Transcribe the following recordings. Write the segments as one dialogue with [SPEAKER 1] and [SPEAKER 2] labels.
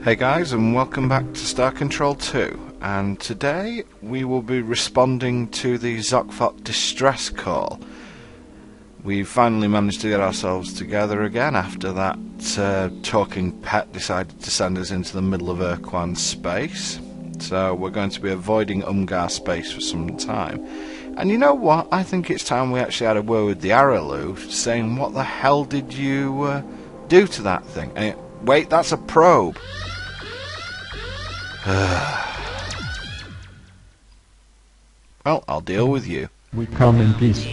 [SPEAKER 1] Hey guys, and welcome back to Star Control 2, and today we will be responding to the Zokfot distress call. We finally managed to get ourselves together again after that talking pet decided to send us into the middle of Ur-Quan space. So we're going to be avoiding Umgar space for some time. And you know what? I think it's time we actually had a word with the Aralu, saying what the hell did you do to that thing? And wait, that's a probe. Well, I'll deal with you.
[SPEAKER 2] We come in peace.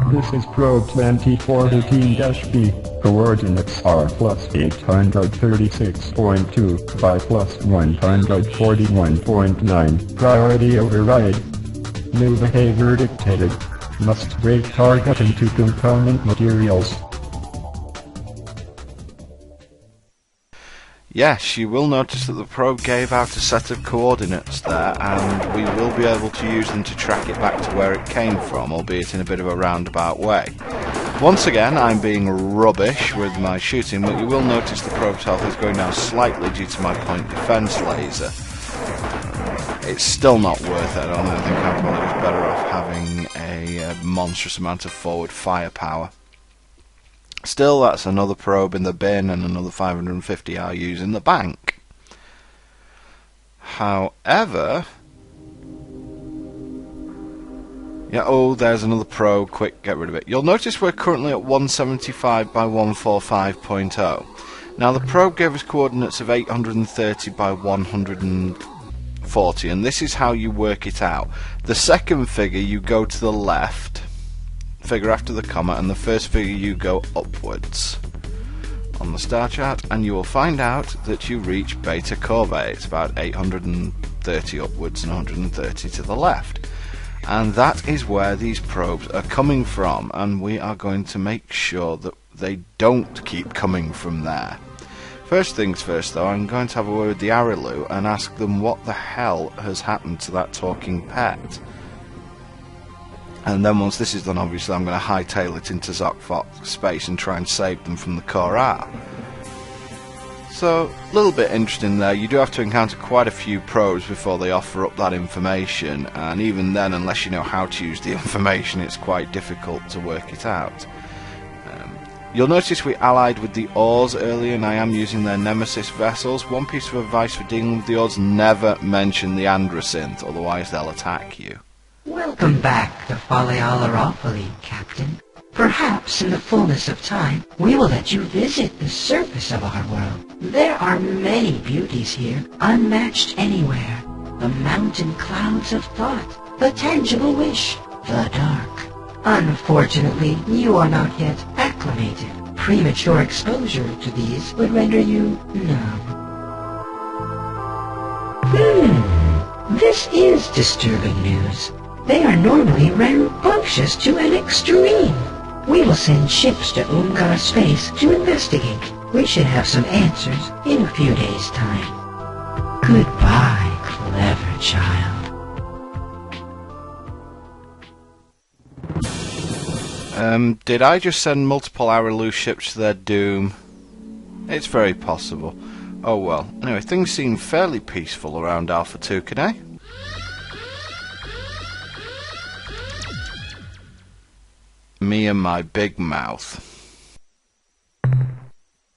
[SPEAKER 2] This is probe 2418-B. Coordinates are plus 836.2 by plus 141.9. Priority override. New behavior dictated. Must break target into component materials.
[SPEAKER 1] Yes, you will notice that the probe gave out a set of coordinates there, and we will be able to use them to track it back to where it came from, albeit in a bit of a roundabout way. Once again, I'm being rubbish with my shooting, but you will notice the probe's health is going down slightly due to my point defense laser. It's still not worth it. I don't think I'm probably just better off having a monstrous amount of forward firepower. Still, that's another probe in the bin and another 550 RUs in the bank. However... yeah, oh, there's another probe. Quick, get rid of it. You'll notice we're currently at 175 by 145.0. Now, the probe gave us coordinates of 830 by 140, and this is how you work it out. The second figure, you go to the left, figure after the comma, and the first figure you go upwards on the star chart, and you will find out that you reach Beta Corvae. It's about 830 upwards and 130 to the left, and that is where these probes are coming from, and we are going to make sure that they don't keep coming from there. First things first though, I'm going to have a word with the Aralu and ask them what the hell has happened to that talking pet. And then once this is done, obviously I'm going to hightail it into Zokfot space and try and save them from the Ur-Quan. So, a little bit interesting there. You do have to encounter quite a few probes before they offer up that information, and even then, unless you know how to use the information, it's quite difficult to work it out. You'll notice we allied with the Urs earlier, and I am using their Nemesis vessels. One piece of advice for dealing with the Urs: never mention the Androsynth, otherwise they'll attack you.
[SPEAKER 3] Welcome back to Falealaropoli, Captain. Perhaps in the fullness of time, we will let you visit the surface of our world. There are many beauties here, unmatched anywhere. The mountain clouds of thought, the tangible wish, the dark. Unfortunately, you are not yet acclimated. Premature exposure to these would render you numb. This is disturbing news. They are normally rambunctious to an extreme. We will send ships to Umgar space to investigate. We should have some answers in a few days' time. Goodbye, clever child.
[SPEAKER 1] Did I just send multiple Aralu ships to their doom? It's very possible. Oh well. Anyway, things seem fairly peaceful around Alpha 2, can I? Me and my big mouth.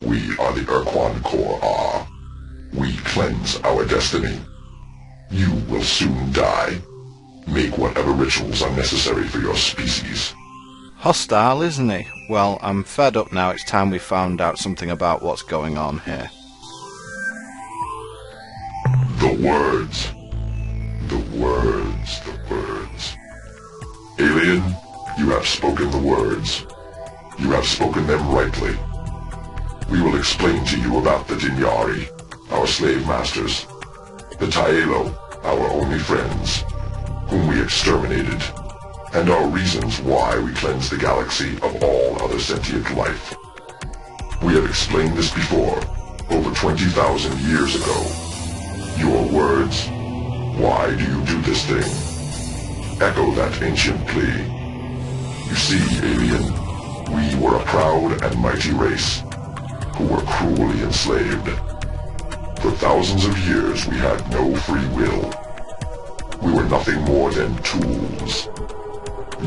[SPEAKER 4] We are the Ur-Quan Core. We cleanse our destiny. You will soon die. Make whatever rituals are necessary for your species.
[SPEAKER 1] Hostile, isn't he? Well, I'm fed up now. It's time we found out something about what's going on here.
[SPEAKER 4] The words. The words. The words. Alien, you have spoken the words. You have spoken them rightly. We will explain to you about the Dinyari, our slave masters, the Taelo, our only friends, whom we exterminated, and our reasons why we cleanse the galaxy of all other sentient life. We have explained this before, over 20,000 years ago. Your words, why do you do this thing? Echo that ancient plea. You see, alien, We were a proud and mighty race who were cruelly enslaved. For thousands of years we had no free will. We were nothing more than tools.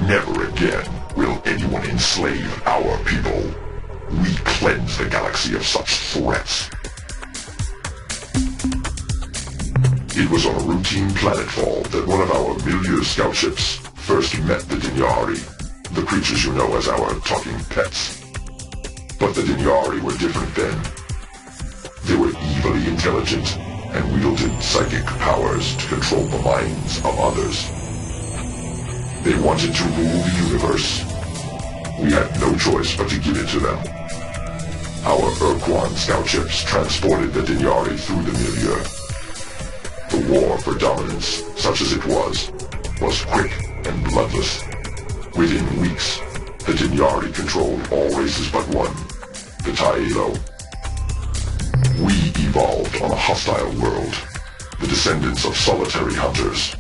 [SPEAKER 4] Never again will anyone enslave our people. We cleanse the galaxy of such threats. It was on a routine planetfall that one of our milieu scout ships first met the Dinyari, the creatures you know as our talking pets. But the Dinyari were different then. They were evilly intelligent and wielded psychic powers to control the minds of others. They wanted to rule the universe. We had no choice but to give it to them. Our Ur-Quan scout ships transported the Dinyari through the milieu. The war for dominance, such as it was quick and bloodless. Within weeks, the Dinyari controlled all races but one, the Tailo. We evolved on a hostile world, the descendants of solitary hunters.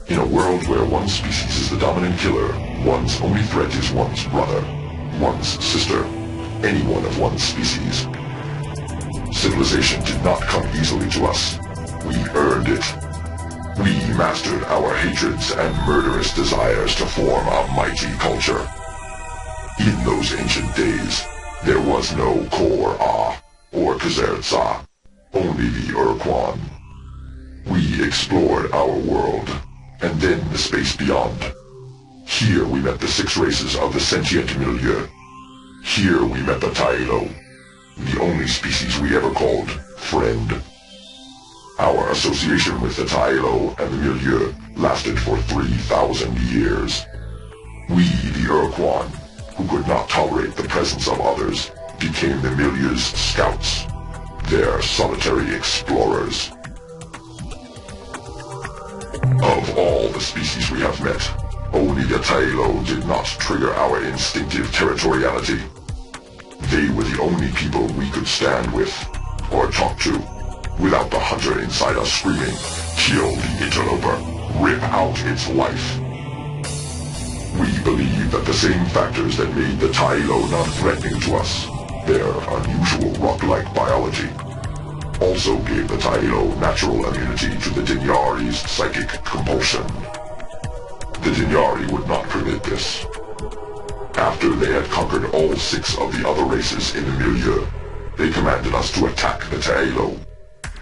[SPEAKER 4] In a world where one species is the dominant killer, one's only threat is one's brother, one's sister, anyone of one's species. Civilization did not come easily to us. We earned it. We mastered our hatreds and murderous desires to form a mighty culture. In those ancient days, there was no Kor-Ah or Kazertza, only the Ur-Quan. We explored our world, and then the space beyond. Here we met the 6 races of the sentient milieu. Here we met the Tailo, the only species we ever called friend. Our association with the Tailo and the milieu lasted for 3,000 years. We, the Ur-Quan, who could not tolerate the presence of others, became the milieu's scouts, their solitary explorers. Of all the species we have met, only the Tailo did not trigger our instinctive territoriality. They were the only people we could stand with, or talk to, without the hunter inside us screaming, "Kill the interloper, rip out its life." We believe that the same factors that made the Tailo non-threatening to us, their unusual rock-like biology, also gave the Tailo natural immunity to the Dinyari's psychic compulsion. The Dinyari would not permit this. After they had conquered all 6 of the other races in the milieu, they commanded us to attack the Tailo,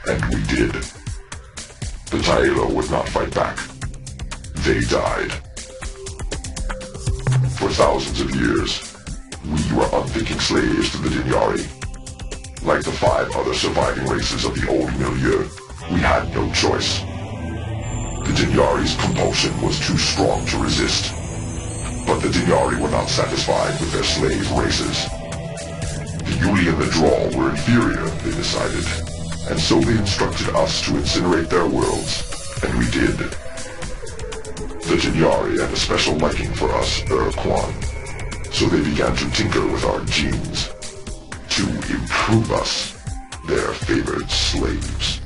[SPEAKER 4] and we did. The Tailo would not fight back. They died. For thousands of years, we were unthinking slaves to the Dinyari. Like the 5 other surviving races of the old milieu, we had no choice. The Dinyari's compulsion was too strong to resist. But the Dinyari were not satisfied with their slave races. The Yuli and the Drawl were inferior, they decided, and so they instructed us to incinerate their worlds, and we did. The Dinyari had a special liking for us, Ur-Quan, so they began to tinker with our genes, to improve us, their favored slaves.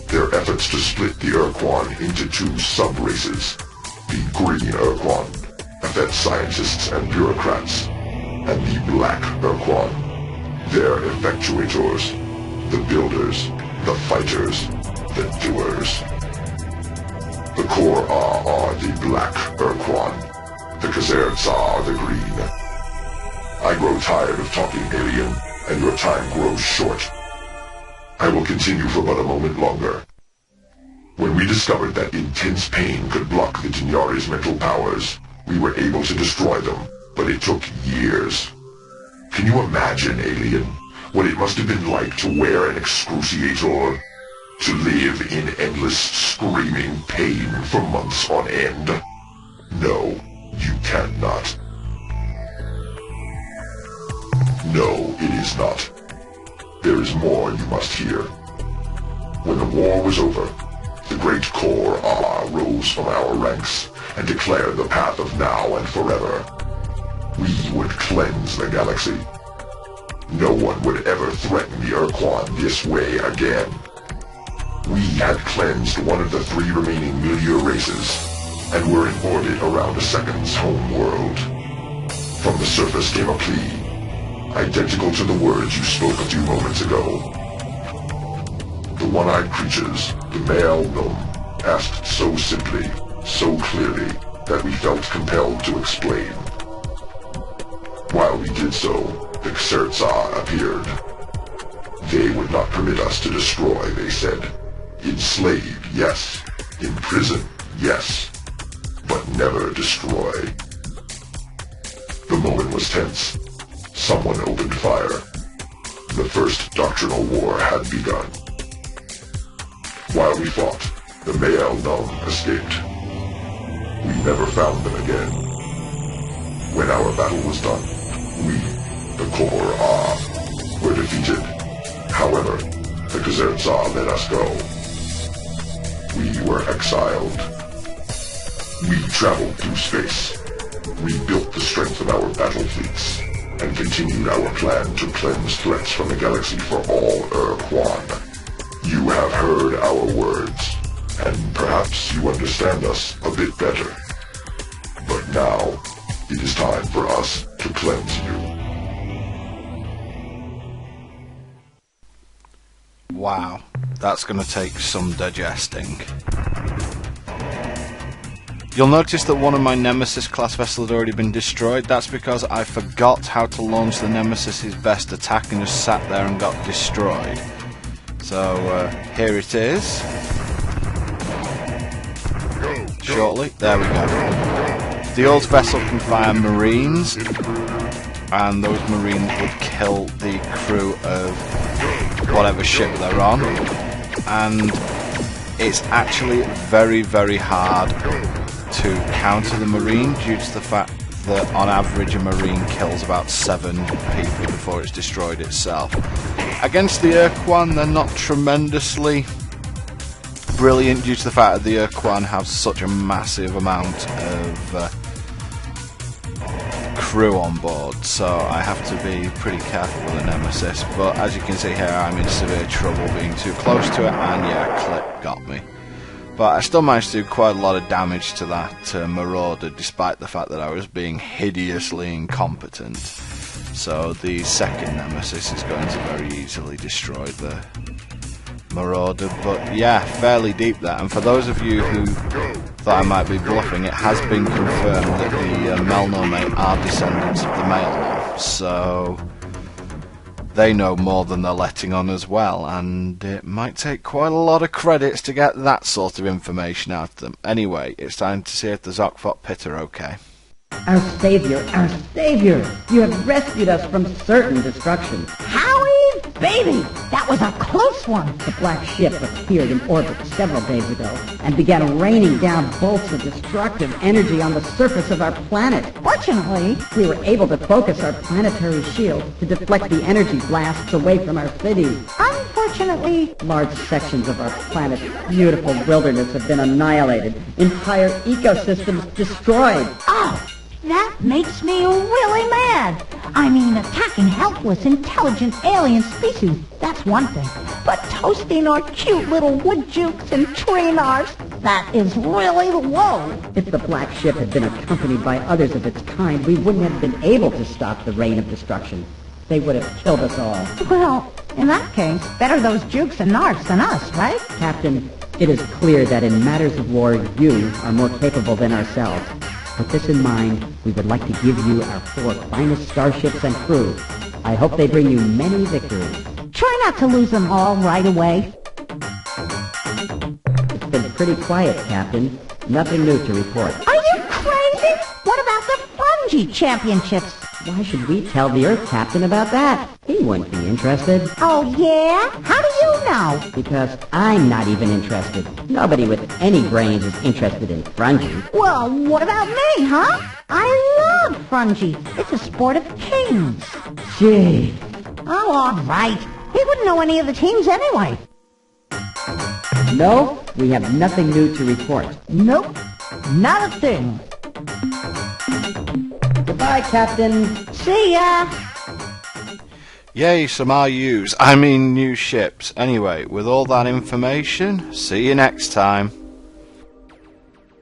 [SPEAKER 4] Their efforts to split the Ur-Quan into 2 sub-races, the Green Ur-Quan, Effet scientists and bureaucrats, and the Black Ur-Quan, their effectuators, the builders, the fighters, the doers. The Kor-Ah are the Black Ur-Quan, the Kazertza are the Green. I grow tired of talking, alien, and your time grows short. I will continue for but a moment longer. When we discovered that intense pain could block the Dinyari's mental powers, we were able to destroy them, but it took years. Can you imagine, alien, what it must have been like to wear an excruciator? To live in endless screaming pain for months on end? No, you cannot. No, it is not. There is more you must hear. When the war was over, the great Kor-Ah rose from our ranks and declared the path of now and forever. We would cleanse the galaxy. No one would ever threaten the Ur-Quan this way again. We had cleansed one of the 3 remaining milieu races, and were in orbit around a second's home world. From the surface came a plea, identical to the words you spoke a few moments ago. The one-eyed creatures, the male gnome, asked so simply, so clearly, that we felt compelled to explain. While we did so, the Xertza appeared. They would not permit us to destroy, they said. Enslave, yes. Imprison, yes. But never destroy. The moment was tense. Someone opened fire. The first doctrinal war had begun. While we fought, the male gnome escaped. We never found them again. When our battle was done, we, the Kor-Ah, were defeated. However, the Xertza let us go. We were exiled. We traveled through space. We built the strength of our battle fleets, and continued our plan to cleanse threats from the galaxy for all Ur-Quan. You have heard our words, and perhaps you understand us a bit better. But now, it is time for us to cleanse you.
[SPEAKER 1] Wow, that's going to take some digesting. You'll notice that one of my Nemesis class vessels had already been destroyed. That's because I forgot how to launch the Nemesis' best attack and just sat there and got destroyed. So here it is. Shortly, there we go. The old vessel can fire marines, and those marines would kill the crew of whatever ship they're on. And it's actually very, very hard to counter the marine due to the fact that on average a marine kills about 7 people before it's destroyed itself. Against the Ur-Quan, they're not tremendously brilliant due to the fact that the Ur-Quan have such a massive amount of crew on board, so I have to be pretty careful with the Nemesis. But as you can see here, I'm in severe trouble being too close to it, and yeah, clip got me. But I still managed to do quite a lot of damage to that Marauder, despite the fact that I was being hideously incompetent. So the second Nemesis is going to very easily destroy the Marauder. But yeah, fairly deep that. And for those of you who thought I might be bluffing, it has been confirmed that the Melnomate are descendants of the Maelnov. So they know more than they're letting on as well, and it might take quite a lot of credits to get that sort of information out of them. Anyway, it's time to see if the Zokfot Pit are okay.
[SPEAKER 5] Our savior, you have rescued us from certain destruction.
[SPEAKER 6] Howie, baby, that was a close one.
[SPEAKER 5] The black ship appeared in orbit several days ago and began raining down bolts of destructive energy on the surface of our planet.
[SPEAKER 6] Fortunately,
[SPEAKER 5] We were able to focus our planetary shield to deflect the energy blasts away from our cities.
[SPEAKER 6] unfortunately,
[SPEAKER 5] Large sections of our planet's beautiful wilderness have been annihilated, entire ecosystems destroyed.
[SPEAKER 6] oh, that makes me really mad. I mean, attacking helpless, intelligent alien species, that's one thing. But toasting our cute little wood jukes and trainars, that is really low.
[SPEAKER 5] If the black ship had been accompanied by others of its kind, we wouldn't have been able to stop the rain of destruction. They would have killed us all.
[SPEAKER 6] Well, in that case, better those jukes and narcs than us, right?
[SPEAKER 5] Captain, it is clear that in matters of war, you are more capable than ourselves. With this in mind, we would like to give you our 4 finest starships and crew. I hope they bring you many victories.
[SPEAKER 6] Try not to lose them all right away.
[SPEAKER 5] It's been pretty quiet, Captain. Nothing new to report.
[SPEAKER 6] Are you crazy? What about the Fungi Championships?
[SPEAKER 5] Why should we tell the Earth Captain about that? He wouldn't be interested.
[SPEAKER 6] Oh, yeah? How do you know?
[SPEAKER 5] Because I'm not even interested. Nobody with any brains is interested in fungi.
[SPEAKER 6] Well, what about me, huh? I love fungi. It's a sport of kings.
[SPEAKER 5] Gee.
[SPEAKER 6] Oh, all right. He wouldn't know any of the teams anyway.
[SPEAKER 5] No, we have nothing new to report.
[SPEAKER 6] Nope, not a thing.
[SPEAKER 5] Goodbye, Captain.
[SPEAKER 6] See ya.
[SPEAKER 1] Yay, some RUs. I mean new ships. Anyway, with all that information, see you next time.